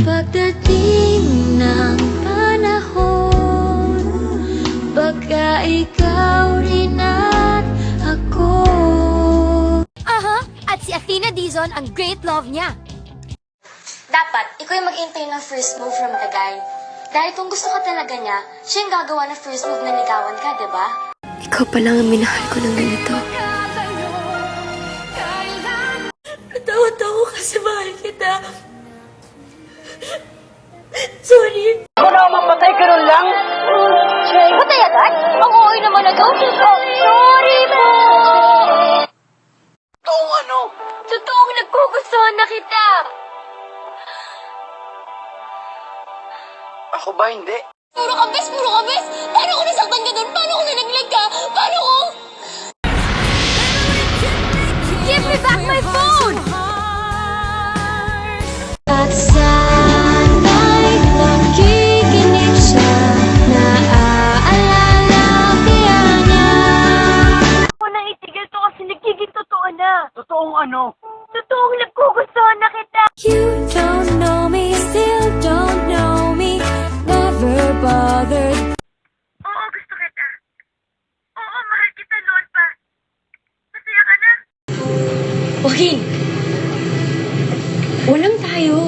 Pagdating ng panahon, baka ikaw rin at ako. Aha! At si Athena Dizon ang great love niya. Dapat, ikaw yung mag-intay ng first move from the guy. Dahil kung gusto ka talaga niya, siya yung gagawa ng first move na ligawan ka, diba? Ikaw pa lang ang minahal ko ng ganito. Natawad ako kasi mahal kita. Sorry. Ako na mapatay ka nun lang? Patay agad? Ang ooy naman agad. Oh, sorry po! Toong ano? Totoong nagkugustuhan na kita! Ako ba hindi? Puro kabes! Paano ko nasaktan ka doon? Paano ko nalaglag ka? Paano ko? Give me back my phone! At sana'y nakikinig siya, naaalala kaya niya. Ako nang itigil to kasi nagiging totoo na. Totoong ano? Totoong nagkugustuhan na kita. You don't know me, still don't know me, never bothered. Oo, gusto kita. Oo, mahal kita noon pa. Masaya ka na? Okay. Ulam tayo.